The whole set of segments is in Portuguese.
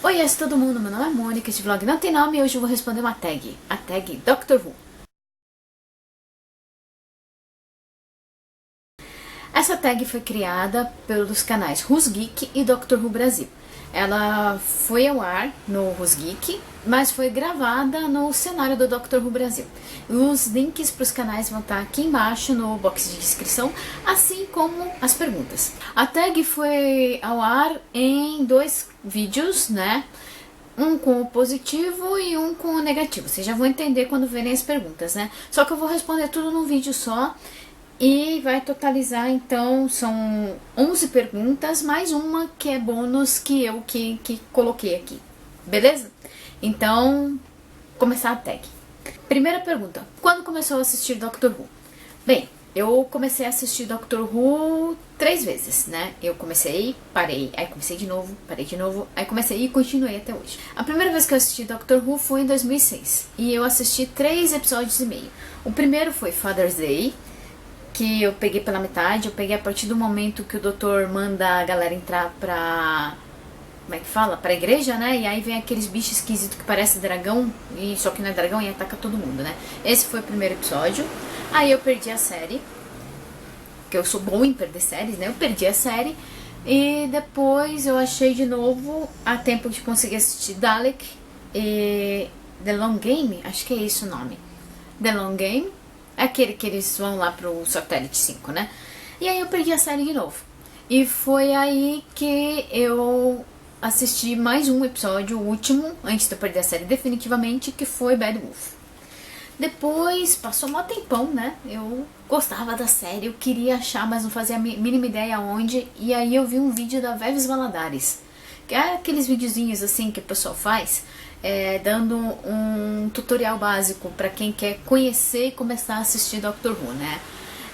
Oi, todo mundo, meu nome é Mônica, esse vlog não tem nome e hoje eu vou responder uma tag, a tag Doctor Who. Essa tag foi criada pelos canais Who's Geek e Doctor Who Brasil. Ela foi ao ar no Who's Geek, mas foi gravada no cenário do Doctor Who Brasil. Os links para os canais vão estar aqui embaixo no box de descrição, assim como as perguntas. A tag foi ao ar em 2 vídeos, né? Um com o positivo e um com o negativo. Vocês já vão entender quando verem as perguntas, né? Só que eu vou responder tudo num vídeo só. E vai totalizar, então, são 11 perguntas, mais uma que é bônus que eu que coloquei aqui. Beleza? Então, começar a tag. Primeira pergunta. Quando começou a assistir Doctor Who? Bem, eu comecei a assistir Doctor Who 3 vezes, né? Eu comecei, parei, aí comecei de novo, parei de novo, aí comecei e continuei até hoje. A primeira vez que eu assisti Doctor Who foi em 2006. E eu assisti 3 episódios e meio. O primeiro foi Father's Day, que eu peguei pela metade. Eu peguei a partir do momento que o doutor manda a galera entrar pra... como é que fala? Pra igreja, né? E aí vem aqueles bichos esquisitos que parecem dragão, e só que não é dragão, e ataca todo mundo, né? Esse foi o primeiro episódio. Aí eu perdi a série, que eu sou bom em perder séries, né? Eu perdi a série. E depois eu achei de novo a tempo de conseguir assistir Dalek e The Long Game, acho que é esse o nome. The Long Game. É aquele que eles vão lá pro Satélite 5, né? E aí eu perdi a série de novo. E foi aí que eu assisti mais um episódio, o último, antes de eu perder a série definitivamente, que foi Bad Wolf. Depois, passou mó tempão, né? Eu gostava da série, eu queria achar, mas não fazia a mínima ideia onde. E aí eu vi um vídeo da Veves Valadares, que é aqueles videozinhos assim que o pessoal faz, dando um tutorial básico para quem quer conhecer e começar a assistir Doctor Who, né?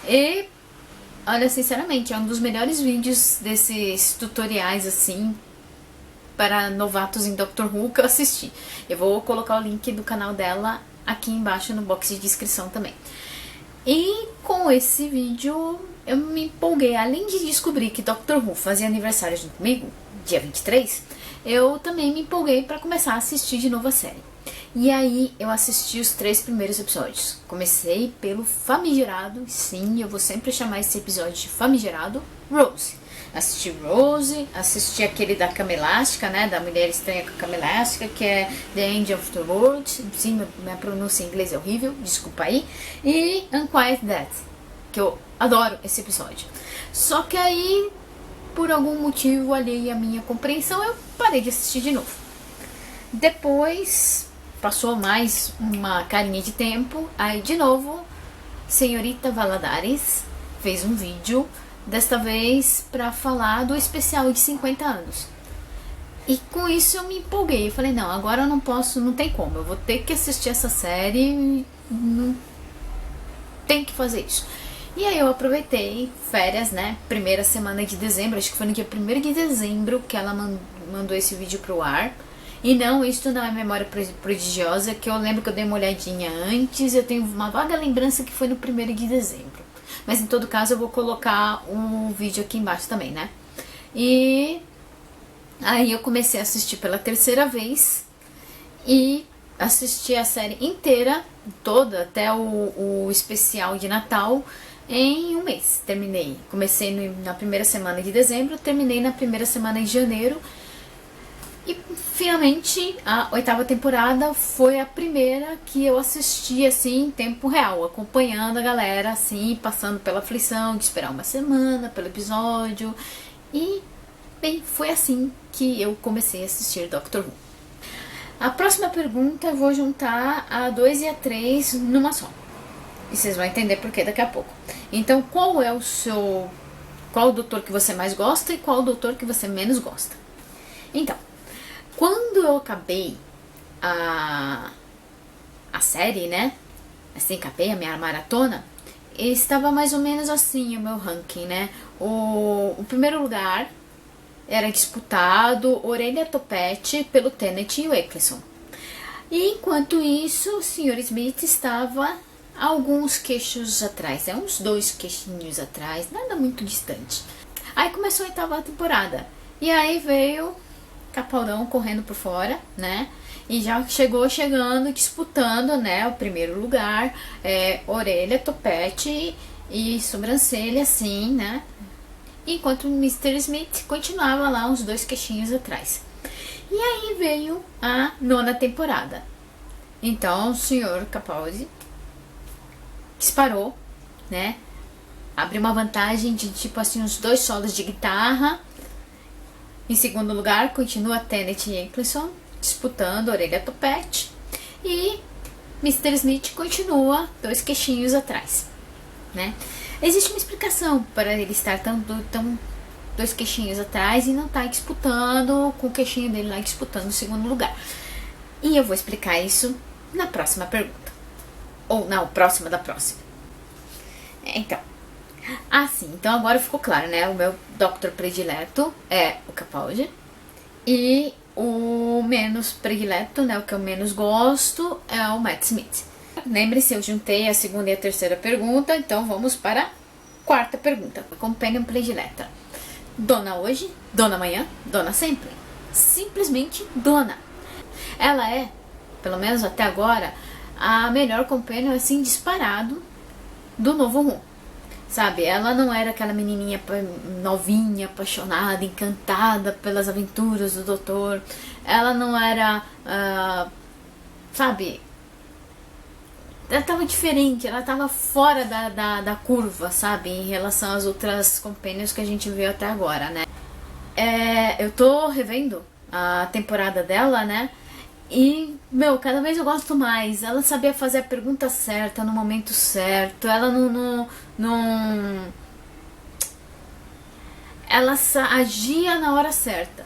E, olha, sinceramente, é um dos melhores vídeos desses tutoriais assim para novatos em Doctor Who que eu assisti. Eu vou colocar o link do canal dela aqui embaixo no box de descrição também. E com esse vídeo eu me empolguei. Além de descobrir que Doctor Who fazia aniversário junto comigo, dia 23, eu também me empolguei para começar a assistir de novo a série. E aí eu assisti os 3 primeiros episódios. Comecei pelo famigerado, sim, eu vou sempre chamar esse episódio de famigerado, Rose. Assisti Rose, assisti aquele da cama elástica, né, da mulher estranha com a cama elástica, que é The End of the World. Sim, minha pronúncia em inglês é horrível, desculpa aí. E Unquiet Death, que eu adoro esse episódio. Só que aí, por algum motivo alheio à minha compreensão, eu parei de assistir de novo. Depois, passou mais uma carinha de tempo, aí de novo, Senhorita Valadares fez um vídeo, desta vez para falar do especial de 50 anos. E com isso eu me empolguei, eu falei, não, agora eu não posso, não tem como, eu vou ter que assistir essa série, não tem que fazer isso. E aí eu aproveitei, férias, né, primeira semana de dezembro, acho que foi no dia 1º de dezembro que ela mandou esse vídeo pro ar. E não, isso não é memória prodigiosa, que eu lembro que eu dei uma olhadinha antes, eu tenho uma vaga lembrança que foi no 1º de dezembro. Mas em todo caso eu vou colocar um vídeo aqui embaixo também, né? E aí eu comecei a assistir pela 3ª vez e assisti a série inteira, toda, até o especial de Natal, em um mês. Terminei. Comecei na primeira semana de dezembro, terminei na primeira semana de janeiro. E finalmente a 8ª temporada foi a primeira que eu assisti assim em tempo real, acompanhando a galera assim, passando pela aflição de esperar uma semana pelo episódio. E bem, foi assim que eu comecei a assistir Doctor Who. A próxima pergunta eu vou juntar a 2 e a 3 numa só. E vocês vão entender por que daqui a pouco. Então, qual o doutor que você mais gosta e qual o doutor que você menos gosta? Então, quando eu acabei a série, né, assim, acabei a minha maratona, estava mais ou menos assim o meu ranking, né. O primeiro lugar era disputado Orelha Topete pelo Tennant e o Eccleston. E enquanto isso, o Sr. Smith estava alguns queixos atrás, né, uns 2 queixinhos atrás, nada muito distante. Aí começou a 8ª temporada, e aí veio Capaldão correndo por fora, né? E já chegando, disputando, né, o primeiro lugar, orelha, topete e sobrancelha, assim, né? Enquanto o Mr. Smith continuava lá uns 2 queixinhos atrás. E aí veio a 9ª temporada. Então o Sr. Capaldi disparou, né? Abriu uma vantagem de tipo assim uns 2 solos de guitarra. Em segundo lugar, continua Tennant e Eccleston disputando orelha topete. E Mr. Smith continua 2 queixinhos atrás, né? Existe uma explicação para ele estar tão 2 queixinhos atrás e não estar disputando com o queixinho dele lá disputando o segundo lugar. E eu vou explicar isso na próxima pergunta. Ou não, próxima da próxima. Então, assim, então agora ficou claro, né? O meu Dr. predileto é o Capaldi. E o menos predileto, né? O que eu menos gosto é o Matt Smith. Lembre-se, eu juntei a segunda e a terceira pergunta, então vamos para a quarta pergunta. Companion predileta. Dona hoje, dona amanhã, dona sempre. Simplesmente dona. Ela é, pelo menos até agora, a melhor companion, assim, disparado do novo Who. Sabe, ela não era aquela menininha novinha, apaixonada, encantada pelas aventuras do doutor. Ela não era, sabe, ela tava diferente, ela tava fora da curva, sabe, em relação às outras companions que a gente viu até agora, né. Eu tô revendo a temporada dela, né, e, meu, cada vez eu gosto mais. Ela sabia fazer a pergunta certa no momento certo. Ela não ela agia na hora certa.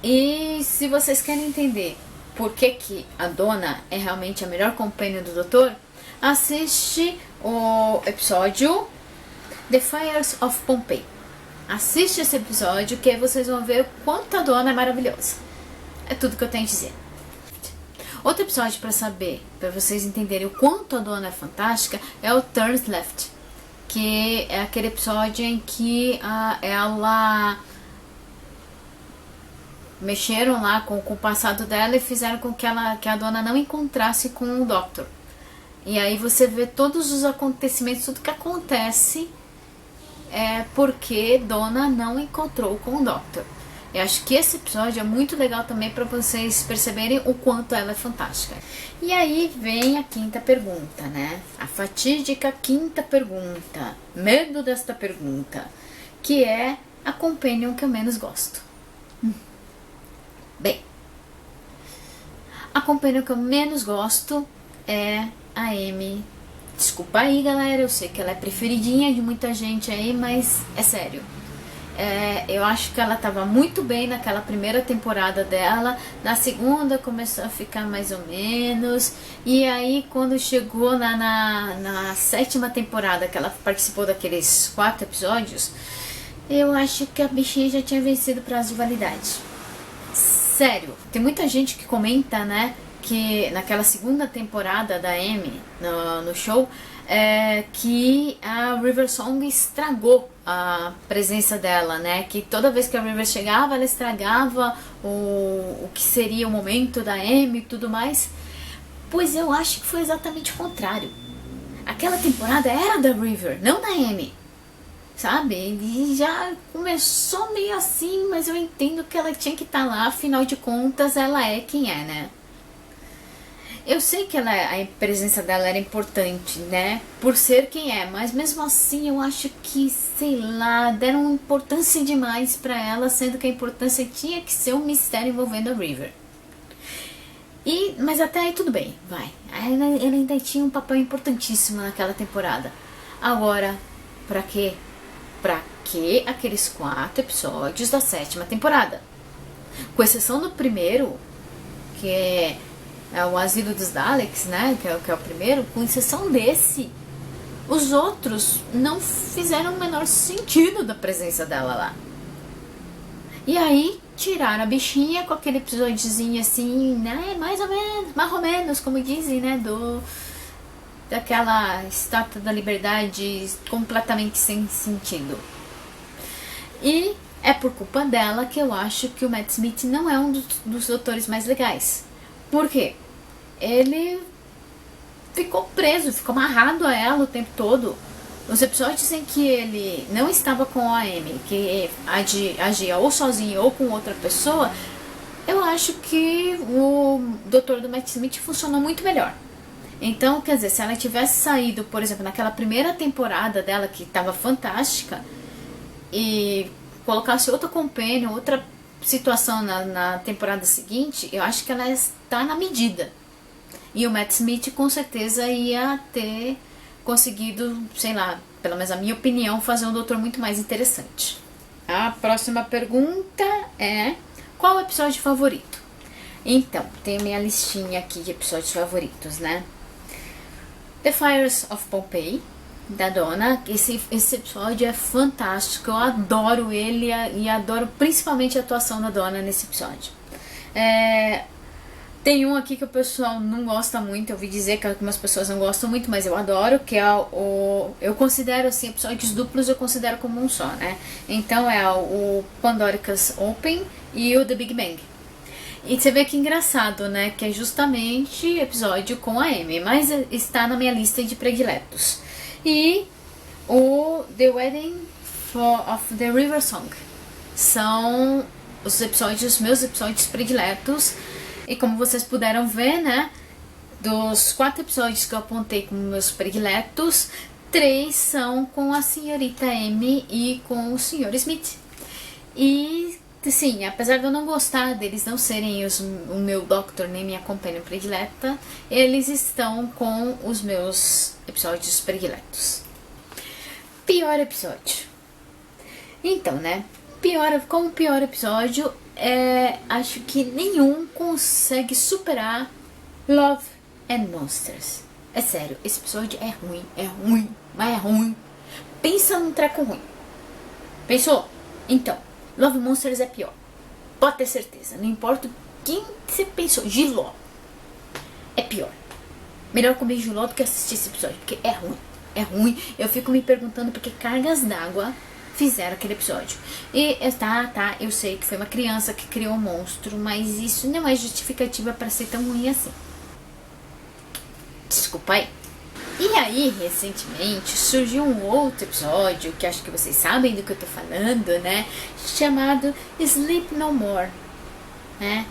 E se vocês querem entender por que a dona é realmente a melhor companhia do doutor, assiste o episódio The Fires of Pompeii. Assiste esse episódio que aí vocês vão ver o quanto a dona é maravilhosa. É tudo que eu tenho a dizer. Outro episódio para saber, para vocês entenderem o quanto a dona é fantástica, é o Turns Left, que é aquele episódio em que ela mexeram lá com o passado dela e fizeram com que a dona não encontrasse com o Doctor. E aí você vê todos os acontecimentos, tudo que acontece porque dona não encontrou com o Doctor. Eu acho que esse episódio é muito legal também para vocês perceberem o quanto ela é fantástica. E aí vem a quinta pergunta, né? A fatídica quinta pergunta. Medo desta pergunta. Que é a companion que eu menos gosto. Bem, a companion que eu menos gosto é a Amy. Desculpa aí, galera. Eu sei que ela é preferidinha de muita gente aí, mas é sério. Eu acho que ela estava muito bem naquela primeira temporada dela. Na segunda começou a ficar mais ou menos. E aí quando chegou na 7ª temporada, que ela participou daqueles 4 episódios, eu acho que a bichinha já tinha vencido o prazo de validade. Sério, tem muita gente que comenta, né, que naquela segunda temporada da Amy no show, que a River Song estragou a presença dela, né? Que toda vez que a River chegava, ela estragava o que seria o momento da Amy e tudo mais. Pois eu acho que foi exatamente o contrário. Aquela temporada era da River, não da Amy, sabe? E já começou meio assim, mas eu entendo que ela tinha que estar lá, afinal de contas ela é quem é, né? Eu sei que a presença dela era importante, né, por ser quem é, mas mesmo assim eu acho que, sei lá, deram importância demais pra ela, sendo que a importância tinha que ser um mistério envolvendo a River. Mas até aí tudo bem, vai. Ela ainda tinha um papel importantíssimo naquela temporada. Agora, pra quê? Pra que aqueles 4 episódios da 7ª temporada? Com exceção do primeiro, que é o Asilo dos Daleks, né, que é o primeiro, com exceção desse, os outros não fizeram o menor sentido da presença dela lá. E aí tiraram a bichinha com aquele episódiozinho assim, né, mais ou menos, como dizem, né, daquela Estátua da Liberdade completamente sem sentido. E É por culpa dela que eu acho que o Matt Smith não é um dos doutores mais legais. Por quê? Ele ficou preso, ficou amarrado a ela o tempo todo. Os episódios em que ele não estava com a Amy, que agia ou sozinho ou com outra pessoa, eu acho que o doutor do Matt Smith funcionou muito melhor. Então, quer dizer, se ela tivesse saído, por exemplo, naquela primeira temporada dela, que estava fantástica, e colocasse outra companion, outra situação na temporada seguinte, eu acho que ela está na medida. E o Matt Smith com certeza ia ter conseguido, sei lá, pelo menos a minha opinião, fazer um doutor muito mais interessante. A próxima pergunta é: qual o episódio favorito? Então, tem minha listinha aqui de episódios favoritos, né? The Fires of Pompeii, da Donna. Esse episódio é fantástico, eu adoro ele e adoro principalmente a atuação da Donna nesse episódio. Tem um aqui que o pessoal não gosta muito, eu ouvi dizer que algumas pessoas não gostam muito, mas eu adoro, que é eu considero assim, episódios duplos eu considero como um só, né? Então é o Pandoricus Open e o The Big Bang. E você vê que engraçado, né? Que é justamente episódio com a Amy, mas está na minha lista de prediletos. E o The Wedding of the River Song são os meus episódios prediletos. E como vocês puderam ver, né, dos 4 episódios que eu apontei como meus prediletos, 3 são com a senhorita Amy e com o senhor Smith. E, sim, apesar de eu não gostar deles não serem o meu Doctor nem minha companhia predileta, eles estão com os meus episódios prediletos. Pior episódio. Então, né, como pior episódio, acho que nenhum consegue superar Love and Monsters. É sério, esse episódio é ruim, mas é ruim. Pensa num treco ruim. Pensou? Então, Love Monsters é pior. Pode ter certeza, não importa quem você pensou. Giló é pior. Melhor comer Giló do que assistir esse episódio, porque é ruim. É ruim, eu fico me perguntando porque cargas d'água fizeram aquele episódio. E eu sei que foi uma criança que criou um monstro, mas isso não é justificativa para ser tão ruim assim. Desculpa aí. E aí, recentemente, surgiu um outro episódio, que acho que vocês sabem do que eu tô falando, né? Chamado Sleep No More, né?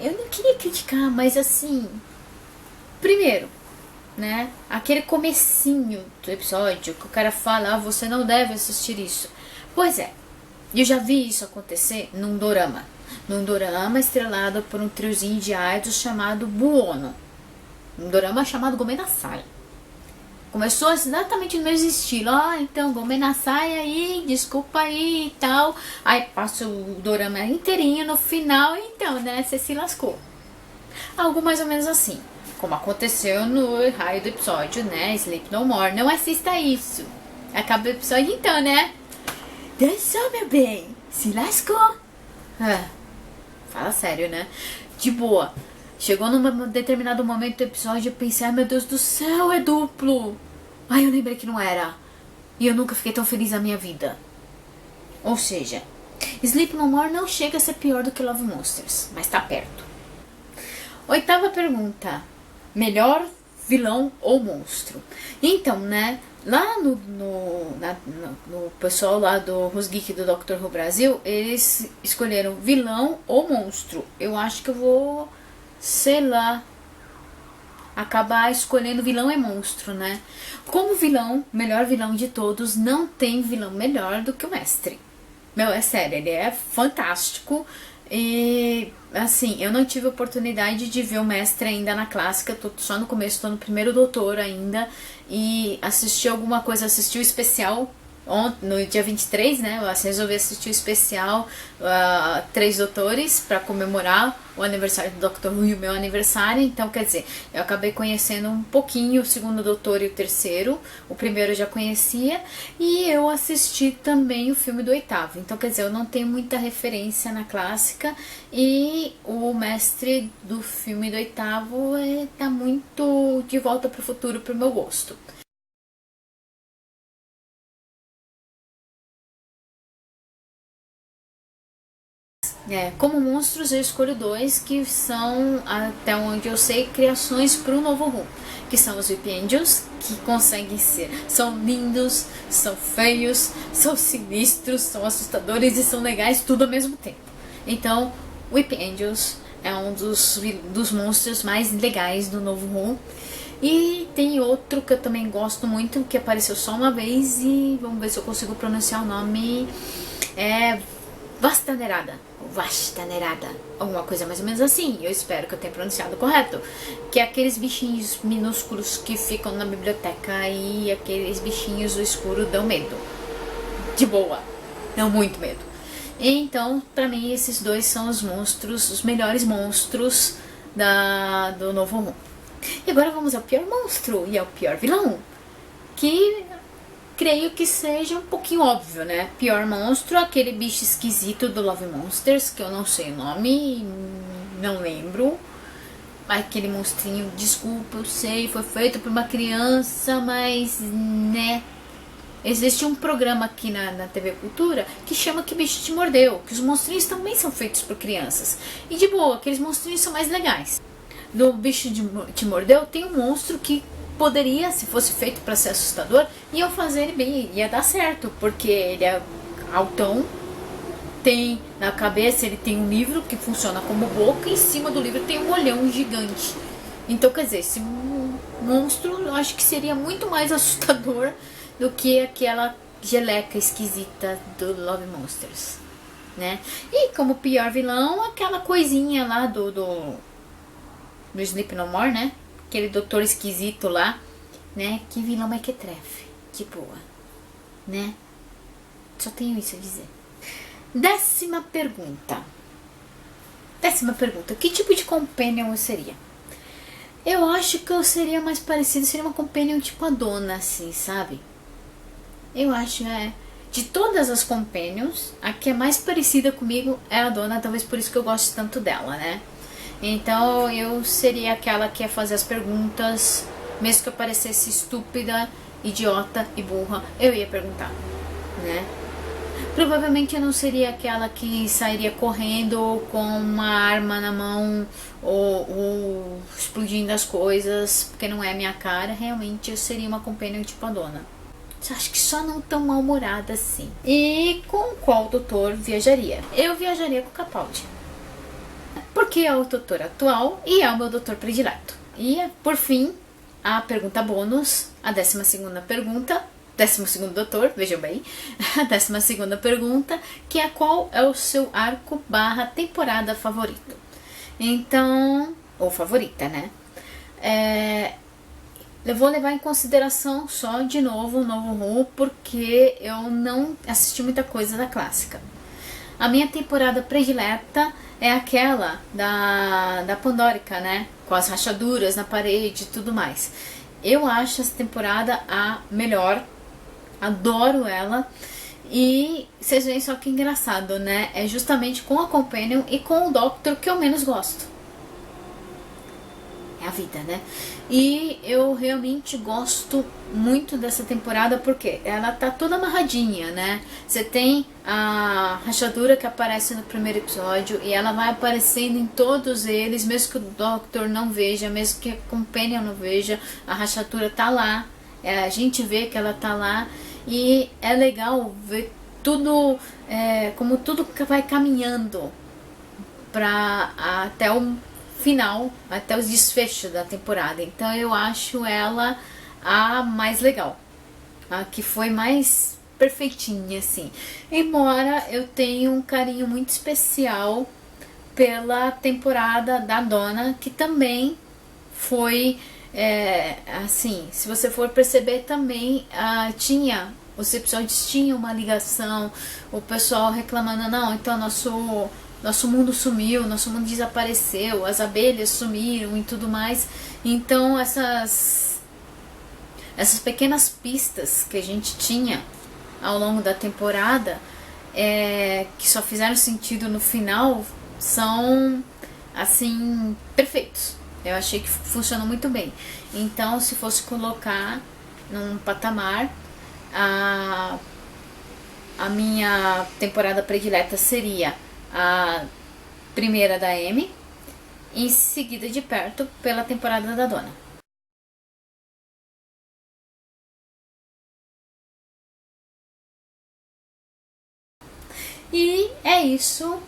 Eu não queria criticar, mas assim, primeiro, né? Aquele comecinho do episódio que o cara fala, você não deve assistir isso. Pois é, eu já vi isso acontecer num dorama estrelado por um triozinho de idols chamado Buono. Um dorama chamado Gomenasai. Começou exatamente no mesmo estilo. Então, Gomenasai aí, desculpa aí e tal. Aí passa o dorama inteirinho no final, então, né, você se lascou. Algo mais ou menos assim, como aconteceu no raio do episódio, né? Sleep No More. Não assista isso. Acaba o episódio então, né? Dançou, meu bem. Se lascou. Fala sério, né? De boa. Chegou num determinado momento do episódio, eu pensei, meu Deus do céu, é duplo. Eu lembrei que não era. E eu nunca fiquei tão feliz na minha vida. Ou seja, Sleep No More não chega a ser pior do que Love Monsters, mas tá perto. 8ª pergunta. Melhor vilão ou monstro? Então, né, lá no pessoal lá do Rusgeek do Dr. Who Brasil, eles escolheram vilão ou monstro. Eu acho que eu vou, sei lá, acabar escolhendo vilão e monstro, né? Como vilão, melhor vilão de todos, não tem vilão melhor do que o Mestre. É sério, ele é fantástico. E assim, eu não tive oportunidade de ver o Mestre ainda na clássica, tô só no começo, tô no primeiro doutor ainda. E assisti alguma coisa, assisti o especial no dia 23, né? Eu resolvi assistir o especial 3 Doutores para comemorar o aniversário do Dr. Who e o meu aniversário. Então, quer dizer, eu acabei conhecendo um pouquinho o segundo Doutor e o terceiro. O primeiro eu já conhecia. E eu assisti também o filme do 8º. Então, quer dizer, eu não tenho muita referência na clássica. E o Mestre do filme do 8º tá muito de volta pro futuro pro meu gosto. Como monstros eu escolho dois que são, até onde eu sei, criações para o novo Who, que são os Weep Angels, que conseguem ser, são lindos, são feios, são sinistros, são assustadores e são legais tudo ao mesmo tempo. Então, Weep Angels é um dos monstros mais legais do novo Who. E tem outro que eu também gosto muito, que apareceu só uma vez e vamos ver se eu consigo pronunciar o nome. Vastanerada, alguma coisa mais ou menos assim, eu espero que eu tenha pronunciado correto, que é aqueles bichinhos minúsculos que ficam na biblioteca e aqueles bichinhos do escuro dão medo, de boa, dão muito medo. Então, pra mim, esses dois são os monstros, os melhores monstros do novo Who. E agora vamos ao pior monstro e ao pior vilão, que creio que seja um pouquinho óbvio, né? Pior monstro, aquele bicho esquisito do Love Monsters, que eu não sei o nome, não lembro. Aquele monstrinho, desculpa, eu sei, foi feito por uma criança, mas, né? Existe um programa aqui na TV Cultura que chama Que Bicho Te Mordeu, que os monstrinhos também são feitos por crianças. E de boa, aqueles monstrinhos são mais legais. Do Bicho Te Mordeu tem um monstro que poderia, se fosse feito para ser assustador, iam fazer ele bem, ia dar certo, porque ele é altão, tem na cabeça, ele tem um livro que funciona como boca, e em cima do livro tem um olhão gigante. Então, quer dizer, esse monstro eu acho que seria muito mais assustador do que aquela geleca esquisita do Love Monsters, né? E como pior vilão, aquela coisinha lá do Sleep No More, né? Aquele doutor esquisito lá, né? Que vilão mequetrefe, de boa, né? Só tenho isso a dizer. Décima pergunta. Que tipo de companion eu seria? Eu acho que eu seria mais parecido, seria uma companion tipo a Dona, assim, sabe? Eu acho, de todas as companions, a que é mais parecida comigo é a Dona, talvez por isso que eu gosto tanto dela, né? Então eu seria aquela que ia fazer as perguntas, mesmo que eu parecesse estúpida, idiota e burra, eu ia perguntar, né? Provavelmente eu não seria aquela que sairia correndo com uma arma na mão ou explodindo as coisas, porque não é a minha cara. Realmente eu seria uma companion tipo a Dona. Acho que só não tão mal-humorada assim. E com qual doutor viajaria? Eu viajaria com o Capaldi, porque é o doutor atual e é o meu doutor predileto. E, por fim, a pergunta bônus, a 12ª pergunta, 12º doutor, vejam bem, a 12ª pergunta, que é qual é o seu arco / temporada favorito. Então, ou favorita, né? Eu vou levar em consideração só, de novo, o novo Who, porque eu não assisti muita coisa da clássica. A minha temporada predileta é aquela da Pandórica, né? Com as rachaduras na parede e tudo mais. Eu acho essa temporada a melhor. Adoro ela. E vocês veem só que engraçado, né? É justamente com a Companion e com o Doctor que eu menos gosto. É a vida, né? E eu realmente gosto muito dessa temporada porque ela tá toda amarradinha, né? Você tem a rachadura que aparece no primeiro episódio e ela vai aparecendo em todos eles, mesmo que o Doctor não veja, mesmo que a Companion não veja, a rachadura tá lá. A gente vê que ela tá lá e é legal ver tudo, como tudo vai caminhando pra até o final, até os desfechos da temporada. Então eu acho ela a mais legal, a que foi mais perfeitinha, assim. Embora eu tenha um carinho muito especial pela temporada da Dona, que também foi, assim, se você for perceber também, os episódios tinham uma ligação, o pessoal reclamando, não, então nosso mundo sumiu, nosso mundo desapareceu, as abelhas sumiram e tudo mais. Então essas pequenas pistas que a gente tinha ao longo da temporada, que só fizeram sentido no final, são assim perfeitos. Eu achei que funcionou muito bem. Então, se fosse colocar num patamar, a minha temporada predileta seria a primeira da Amy, em seguida de perto pela temporada da Donna. E é isso.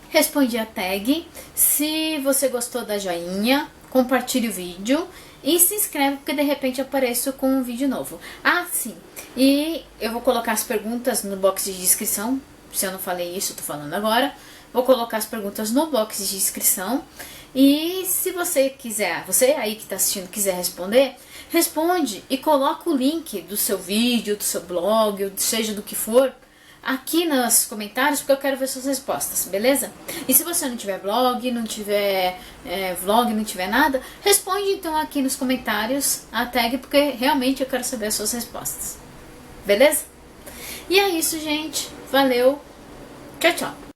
Respondi a tag. Se você gostou, dá joinha, compartilhe o vídeo e se inscreve, porque de repente eu apareço com um vídeo novo. Ah, sim. E eu vou colocar as perguntas no box de descrição. Se eu não falei isso, tô falando agora. Vou colocar as perguntas no box de descrição. E se você quiser, você aí que tá assistindo quiser responder, responde e coloca o link do seu vídeo, do seu blog, ou seja do que for, aqui nos comentários, porque eu quero ver suas respostas, beleza? E se você não tiver blog, não tiver vlog, não tiver nada, responde então aqui nos comentários a tag, porque realmente eu quero saber as suas respostas, beleza? E é isso, gente. Valeu. Tchau, tchau.